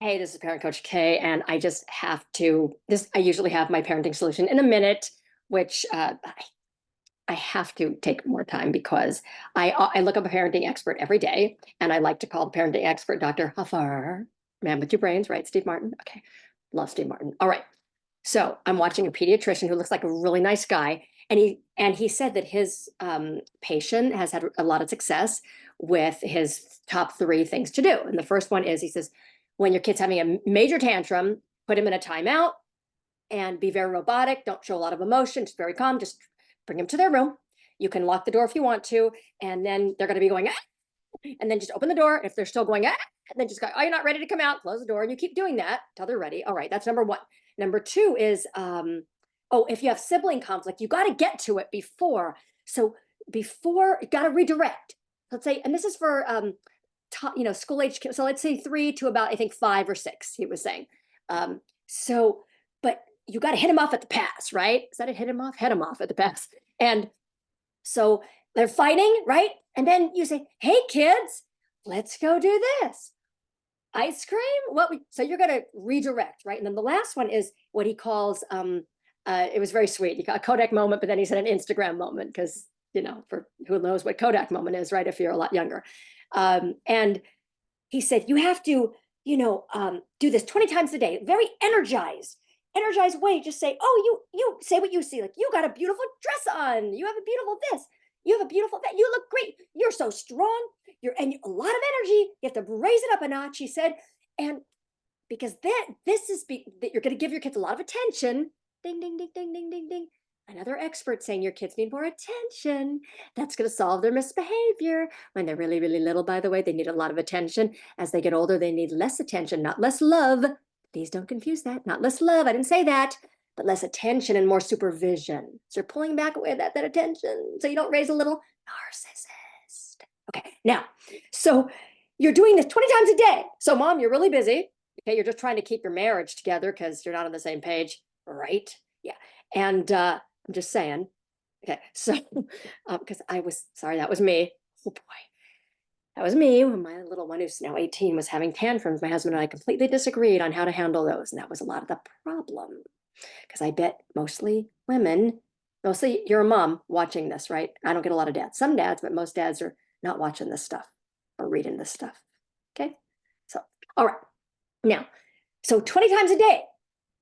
Hey, this is Parent Coach Kay, and I just have to. I usually have my parenting solution in a minute, which I have to take more time because I look up a parenting expert every day, and I like to call the parenting expert Dr. Huffar, man with your brains, right? Steve Martin. Okay, love Steve Martin. All right, so I'm watching a pediatrician who looks like a really nice guy, and he said that his patient has had a lot of success with his top three things to do. And the first one is he says, when your kid's having a major tantrum, put him in a timeout and be very robotic. Don't show a lot of emotion. Just very calm. Just bring them to their room. You can lock the door if you want to, and then they're going to be going, ah! And then just open the door. If they're still going, ah! And then just go, oh, you're not ready to come out. Close the door, and you keep doing that until they're ready. All right, that's number one. Number two is, oh, if you have sibling conflict, you got to get to it before. So before, you got to redirect. Let's say, and this is for school age kids. So let's say 3 to about, I think, 5 or 6. He was saying. So, but you got to hit him off at the pass, right? Is that it? Hit him off, head him off at the pass. And so they're fighting, right? And then you say, hey, kids, let's go do this. Ice cream? So you're going to redirect, right? And then the last one is what he calls, it was very sweet. He got a Kodak moment, but then he said an Instagram moment because, for who knows what Kodak moment is, right? If you're a lot younger. And he said, you have to, do this 20 times a day, very energized way. Just say, oh, you say what you see. Like, you got a beautiful dress on. You have a beautiful this. You have a beautiful that. You look great. You're so strong. And a lot of energy. You have to raise it up a notch, he said. And because that you're going to give your kids a lot of attention. Ding, ding, ding, ding, ding, ding, ding. Another expert saying your kids need more attention. That's going to solve their misbehavior. When they're really, really little, by the way, they need a lot of attention. As they get older, they need less attention, not less love. Please don't confuse that. Not less love. I didn't say that, but less attention and more supervision. So you're pulling back away that attention so you don't raise a little narcissist. Okay, now, so you're doing this 20 times a day. So, mom, you're really busy. Okay, you're just trying to keep your marriage together because you're not on the same page, right? Yeah. And I'm just saying. Okay, so because I was sorry, that was me. Oh boy, that was me when my little one, who's now 18, was having tantrums. My husband and I completely disagreed on how to handle those, and that was a lot of the problem. Because I bet mostly women, mostly you're a mom watching this, right? I don't get a lot of dads. Some dads, but most dads are not watching this stuff or reading this stuff. Okay, so all right, now, so 20 times a day.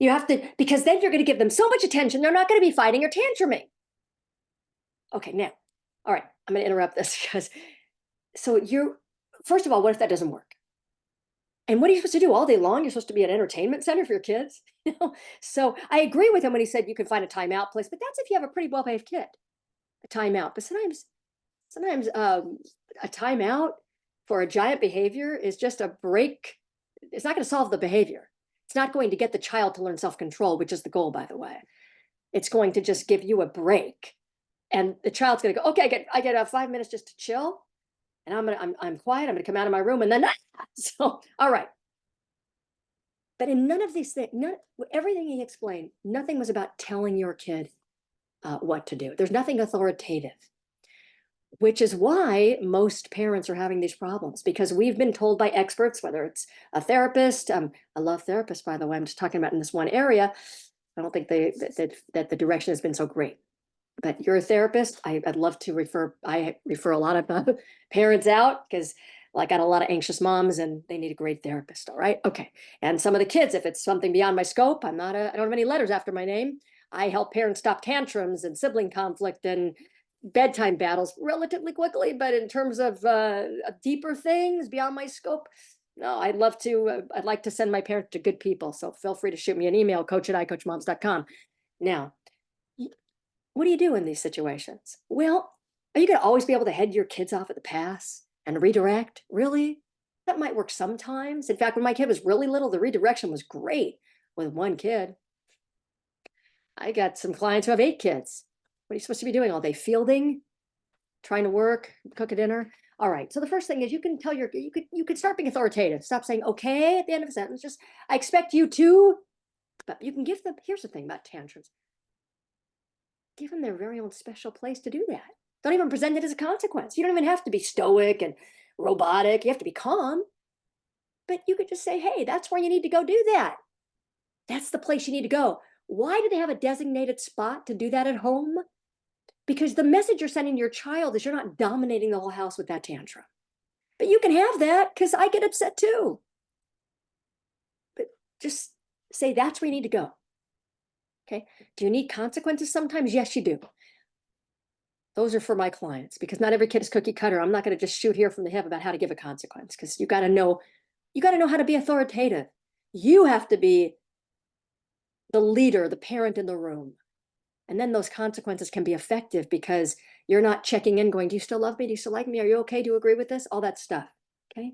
You have to, because then you're going to give them so much attention, they're not going to be fighting or tantruming. Okay, now, all right, I'm going to interrupt this because, so first of all, what if that doesn't work? And what are you supposed to do all day long? You're supposed to be an entertainment center for your kids. So I agree with him when he said you can find a timeout place, but that's if you have a pretty well-behaved kid, a timeout. But sometimes a timeout for a giant behavior is just a break. It's not going to solve the behavior. It's not going to get the child to learn self-control, which is the goal, by the way. It's going to just give you a break. And the child's going to go, okay, I get 5 minutes just to chill. And I'm quiet. I'm going to come out of my room. And then, so, all right. But in none of these things, everything he explained, nothing was about telling your kid what to do. There's nothing authoritative, which is why most parents are having these problems, because we've been told by experts, whether it's a therapist, I love therapists, by the way, I'm just talking about in this one area. I don't think that the direction has been so great. But you're a therapist. I'd love to I refer a lot of parents out because I got a lot of anxious moms and they need a great therapist. All right. Okay. And some of the kids, if it's something beyond my scope, I don't have any letters after my name. I help parents stop tantrums and sibling conflict and bedtime battles relatively quickly. But in terms of deeper things beyond my scope, no, I'd like to send my parents to good people. So feel free to shoot me an email, coach@icoachmoms.com. Now, what do you do in these situations? Well, are you going to always be able to head your kids off at the pass and redirect? Really? That might work sometimes. In fact, when my kid was really little, the redirection was great with one kid. I got some clients who have 8 kids. What are you supposed to be doing all day? Fielding? Trying to work? Cook a dinner? All right. So the first thing is you can tell you could start being authoritative. Stop saying okay at the end of a sentence. Just, I expect you to, but you can give them, here's the thing about tantrums. Give them their very own special place to do that. Don't even present it as a consequence. You don't even have to be stoic and robotic. You have to be calm. But you could just say, hey, that's where you need to go do that. That's the place you need to go. Why do they have a designated spot to do that at home? Because the message you're sending to your child is you're not dominating the whole house with that tantrum. But you can have that because I get upset too. But just say that's where you need to go. Okay. Do you need consequences sometimes? Yes, you do. Those are for my clients because not every kid is cookie cutter. I'm not going to just shoot here from the hip about how to give a consequence because you got to know how to be authoritative. You have to be the leader, the parent in the room. And then those consequences can be effective because you're not checking in going, do you still love me? Do you still like me? Are you okay? Do you agree with this? All that stuff. Okay.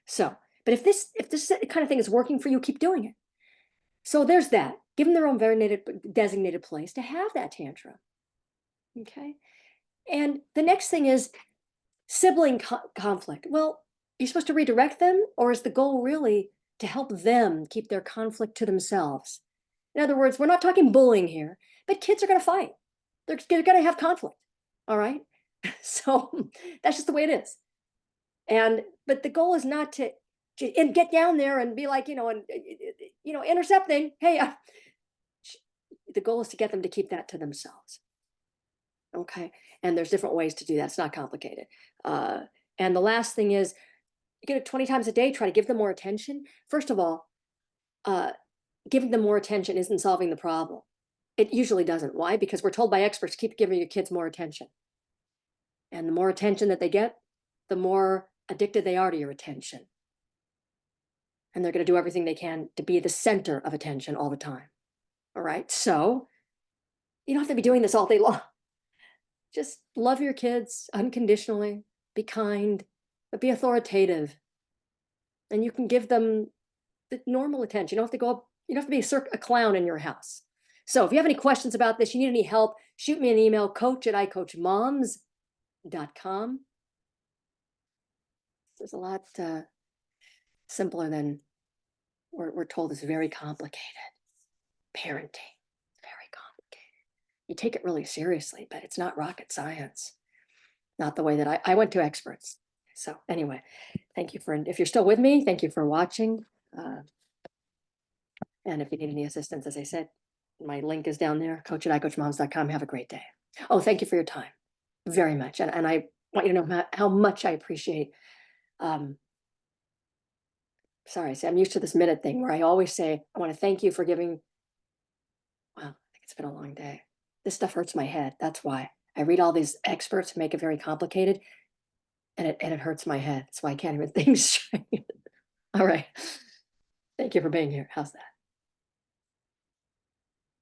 So, but if this kind of thing is working for you, keep doing it. So there's that. Give them their own designated place to have that tantrum. Okay. And the next thing is sibling conflict. Well, you're supposed to redirect them, or is the goal really to help them keep their conflict to themselves? In other words, we're not talking bullying here, but kids are going to fight. They're going to have conflict. All right. So that's just the way it is. But the goal is not to and get down there and be like, intercepting. Hey, the goal is to get them to keep that to themselves. Okay. And there's different ways to do that. It's not complicated. And the last thing is, you get it 20 times a day, try to give them more attention. First of all, giving them more attention isn't solving the problem. It usually doesn't. Why? Because we're told by experts, keep giving your kids more attention. And the more attention that they get, the more addicted they are to your attention. And they're going to do everything they can to be the center of attention all the time. All right. So you don't have to be doing this all day long. Just love your kids unconditionally, be kind, but be authoritative. And you can give them the normal attention. You don't have to go up, you don't have to be a clown in your house. So if you have any questions about this, you need any help, shoot me an email, coach@icoachmoms.com. It's a lot simpler than we're told it's very complicated. Parenting, very complicated. You take it really seriously, but it's not rocket science. Not the way that I went to experts. So anyway, thank you if you're still with me, thank you for watching. And if you need any assistance, as I said, my link is down there, coach@icoachmoms.com. Have a great day. Oh, thank you for your time very much. And I want you to know how much I appreciate. Sorry, I'm used to this minute thing where I always say, I want to thank you for giving. Wow, I think it's been a long day. This stuff hurts my head. That's why I read all these experts make it very complicated and it hurts my head. That's why I can't even think straight. All right. Thank you for being here. How's that?